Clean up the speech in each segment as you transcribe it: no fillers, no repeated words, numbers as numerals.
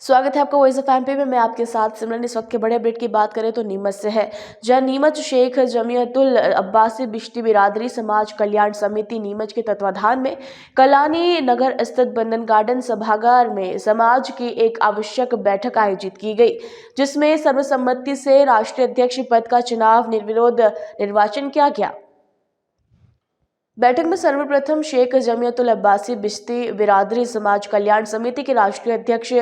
स्वागत है आपका वॉइस ऑफ एमपी में। मैं आपके साथ सिमरन। इस वक्त के बड़े अपडेट की बात करें तो नीमच से है, जहां नीमच शेख जमीयतुल अब्बासी बिश्ती बिरादरी समाज कल्याण समिति नीमच के तत्वाधान में कलानी नगर स्थित बंधन गार्डन सभागार में समाज की एक आवश्यक बैठक आयोजित की गई, जिसमें सर्वसम्मति से राष्ट्रीय अध्यक्ष पद का चुनाव निर्विरोध निर्वाचन किया गया। बैठक में सर्वप्रथम शेख जमीयतुल अब्बासी बिश्ती बिरादरी समाज कल्याण समिति के राष्ट्रीय अध्यक्ष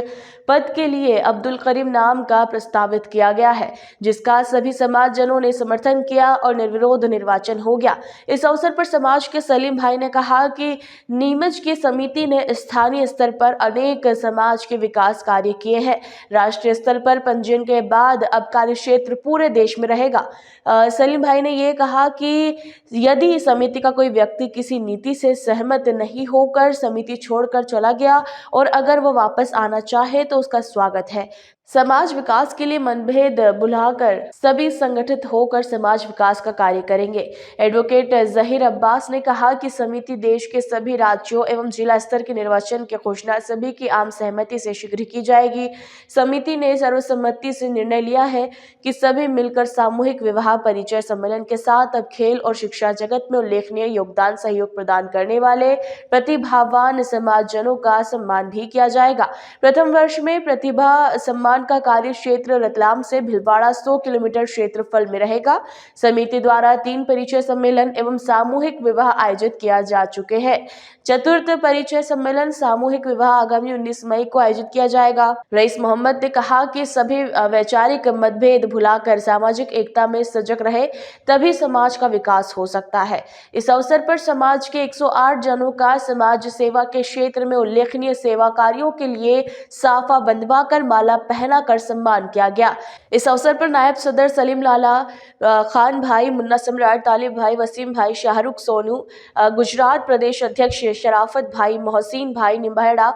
पद के लिए अब्दुल करीम नाम का प्रस्तावित किया गया है, जिसका सभी समाजजनों ने समर्थन किया और निर्विरोध निर्वाचन हो गया। इस अवसर पर समाज के सलीम भाई ने कहा कि नीमच की समिति ने स्थानीय स्तर पर अनेक समाज के विकास कार्य किए हैं। राष्ट्रीय स्तर पर पंजीयन के बाद अब कार्य क्षेत्र पूरे देश में रहेगा। सलीम भाई ने ये कहा कि यदि समिति का कोई व्यक्ति किसी नीति से सहमत नहीं होकर समिति छोड़कर चला गया और अगर वो वापस आना चाहे तो उसका स्वागत है। समाज विकास के लिए मनभेद भुलाकर सभी संगठित होकर समाज विकास का कार्य करेंगे। एडवोकेट जहीर अब्बास ने कहा कि समिति देश के सभी राज्यों एवं जिला स्तर के निर्वाचन की घोषणा सभी की आम सहमति से शीघ्र की जाएगी। समिति ने सर्वसम्मति से निर्णय लिया है कि सभी मिलकर सामूहिक विवाह परिचय सम्मेलन के साथ अब खेल और शिक्षा जगत में उल्लेखनीय योगदान सहयोग प्रदान करने वाले प्रतिभावान समाजजनों का सम्मान भी किया जाएगा। प्रथम वर्ष में प्रतिभा सम्मान का कार्य क्षेत्र रतलाम से भिलवाड़ा 100 किलोमीटर क्षेत्रफल में रहेगा। समिति द्वारा 3 परिचय सम्मेलन एवं सामूहिक विवाह आयोजित किया जा चुके हैं। चतुर्थ परिचय सम्मेलन सामूहिक विवाह आगामी 19 मई को आयोजित किया जाएगा। रईस मोहम्मद ने कहा कि सभी वैचारिक मतभेद भुलाकर सामाजिक एकता में सजग रहे, तभी समाज का विकास हो सकता है। इस अवसर पर समाज के 108 जनों का समाज सेवा के क्षेत्र में उल्लेखनीय सेवा कार्यों के लिए साफा बंधवा कर माला पहना कर सम्मान किया गया। इस अवसर पर नायब सदर सलीम लाला खान भाई, मुन्ना सम्राट, तालिब भाई, वसीम भाई, शाहरुख सोनू, गुजरात प्रदेश अध्यक्ष शराफत भाई, मोहसिन भाई निम्बाड़ा,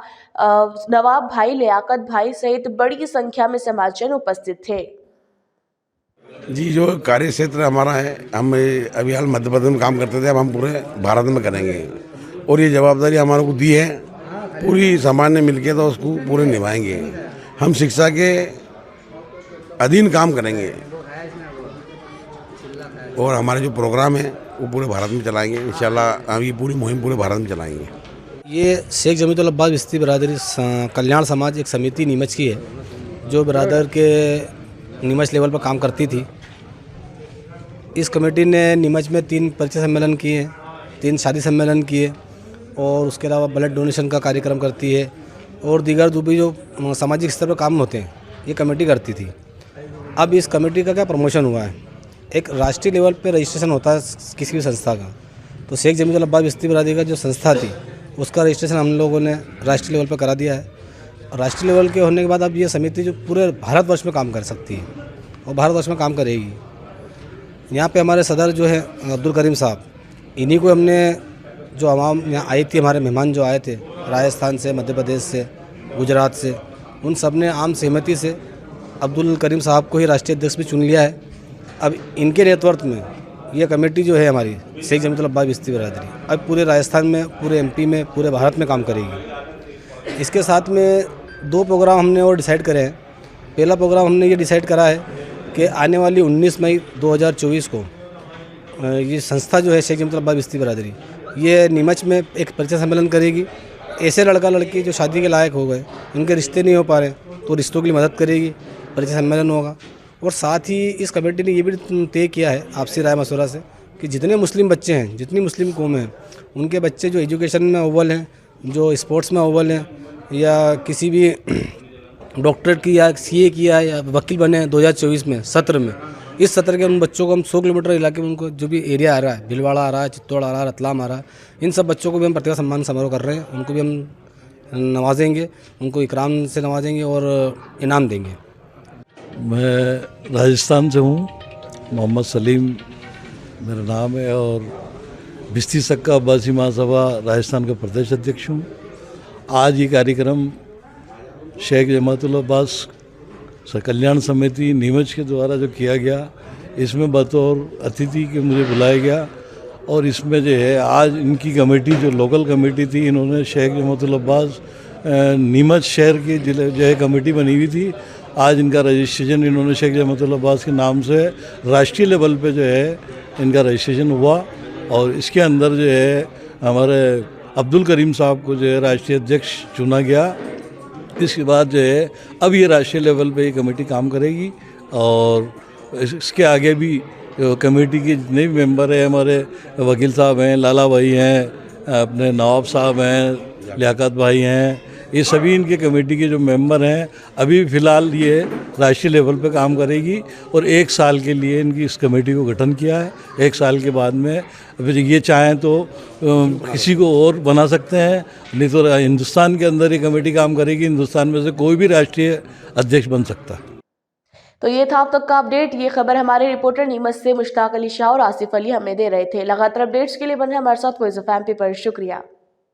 नवाब भाई, लियाकत भाई सहित बड़ी संख्या में समाजजन उपस्थित थे। जी, जो कार्य क्षेत्र हमारा है, हम अभी हाल मध्य प्रदेश में काम करते थे, अब हम पूरे भारत में करेंगे और ये जवाबदारी हमारे को दी है, पूरी समाज ने मिलकर तो उसको पूरे निभाएंगे। हम शिक्षा के अधीन काम करेंगे और हमारे जो प्रोग्राम है वो पूरे भारत में चलाएंगे इंशाल्लाह। हम ये पूरी मुहिम पूरे भारत में चलाएंगे। ये शेख जमीयतुल अब्बास बिश्ती बिरादरी कल्याण समाज एक समिति नीमच की है, जो बिरादर के नीमच लेवल पर काम करती थी। इस कमेटी ने नीमच में 3 परिचय सम्मेलन किए, 3 शादी सम्मेलन किए और उसके अलावा ब्लड डोनेशन का कार्यक्रम करती है और दीगर जो भी जो सामाजिक स्तर पर काम होते हैं ये कमेटी करती थी। अब इस कमेटी का क्या प्रमोशन हुआ है, एक राष्ट्रीय लेवल पे रजिस्ट्रेशन होता है किसी भी संस्था का, तो शेख जमीयतुल अब्बास बिश्ती बिरादरी का जो संस्था थी उसका रजिस्ट्रेशन हम लोगों ने राष्ट्रीय लेवल पर करा दिया है। राष्ट्रीय लेवल के होने के बाद अब ये समिति जो पूरे भारतवर्ष में काम कर सकती है और भारतवर्ष में काम करेगी। यहाँ पे हमारे सदर जो है अब्दुल करीम साहब, इन्हीं को हमने जो आवाम यहाँ आई थी, हमारे मेहमान जो आए थे राजस्थान से, मध्य प्रदेश से, गुजरात से, उन सब ने आम सहमति से अब्दुल करीम साहब को ही राष्ट्रीय अध्यक्ष भी चुन लिया है। अब इनके नेतृत्व में ये कमेटी जो है हमारी शेख जमीयतुल अब्बास बिश्ती बिरादरी अब पूरे राजस्थान में, पूरे एमपी में, पूरे भारत में काम करेगी। इसके साथ में 2 प्रोग्राम हमने और डिसाइड करे हैं। पहला प्रोग्राम हमने ये डिसाइड करा है कि आने वाली 19 मई 2024 को ये संस्था जो है शेख जमीयतुल अब्बास बिश्ती बिरादरी ये नीमच में एक परिचय सम्मेलन करेगी। ऐसे लड़का लड़की जो शादी के लायक हो गए, उनके रिश्ते नहीं हो पा रहे, तो रिश्तों की मदद करेगी, परिचय सम्मेलन होगा। और साथ ही इस कमेटी ने ये भी तय किया है आपसी राय मशवरा से कि जितने मुस्लिम बच्चे हैं, जितनी मुस्लिम कौम हैं, उनके बच्चे जो एजुकेशन में अव्वल हैं, जो स्पोर्ट्स में अव्वल हैं या किसी भी डॉक्टरेट की या सीए किया या वकील बने 2024 में सत्र में, इस सत्र के उन बच्चों को हम 100 किलोमीटर इलाके में उनको जो भी एरिया आ रहा है, भिलवाड़ा आ रहा है, चित्तौड़ आ रहा है, रतलाम आ रहा है, इन सब बच्चों को भी हम प्रतिभा सम्मान समारोह कर रहे हैं। उनको भी हम नवाजेंगे, उनको इकराम से नवाजेंगे और इनाम देंगे। मैं राजस्थान से हूँ, मोहम्मद सलीम मेरा नाम है और बिश्ती सक्का अब्बासी महासभा राजस्थान का प्रदेश अध्यक्ष हूँ। आज ये कार्यक्रम शेख जमीयतुल अब्बास कल्याण समिति नीमच के द्वारा जो किया गया, इसमें बतौर अतिथि के मुझे बुलाया गया और इसमें जो है आज इनकी कमेटी जो लोकल कमेटी थी, इन्होंने शेख जमीयतुल अब्बास नीमच शहर की जिले जो है कमेटी बनी हुई थी। आज इनका रजिस्ट्रेशन इन्होंने शेख जमीतुल अब्बास के नाम से राष्ट्रीय लेवल पे जो है इनका रजिस्ट्रेशन हुआ और इसके अंदर जो है हमारे अब्दुल करीम साहब को जो है राष्ट्रीय अध्यक्ष चुना गया। इसके बाद जो है अब ये राष्ट्रीय लेवल पे ये कमेटी काम करेगी और इसके आगे भी कमेटी के जितने भी मेंबर हैं, हमारे वकील साहब हैं, लाला भाई हैं, अपने नवाब साहब हैं, लियाकत भाई हैं, ये सभी इनके कमेटी के जो मेंबर हैं अभी फ़िलहाल ये राष्ट्रीय लेवल पे काम करेगी और 1 साल के लिए इनकी इस कमेटी को गठन किया है। 1 साल के बाद में फिर ये चाहें तो किसी को और बना सकते हैं, नहीं तो हिंदुस्तान के अंदर ये कमेटी काम करेगी। हिंदुस्तान में से कोई भी राष्ट्रीय अध्यक्ष बन सकता है। तो ये था अब तक का अपडेट। ये खबर हमारे रिपोर्टर नीमच से मुश्ताक अली शाह और आसिफ अली हमें दे रहे थे। लगातार अपडेट्स के लिए बने हमारे साथ वॉइस ऑफ एमपी पर। शुक्रिया।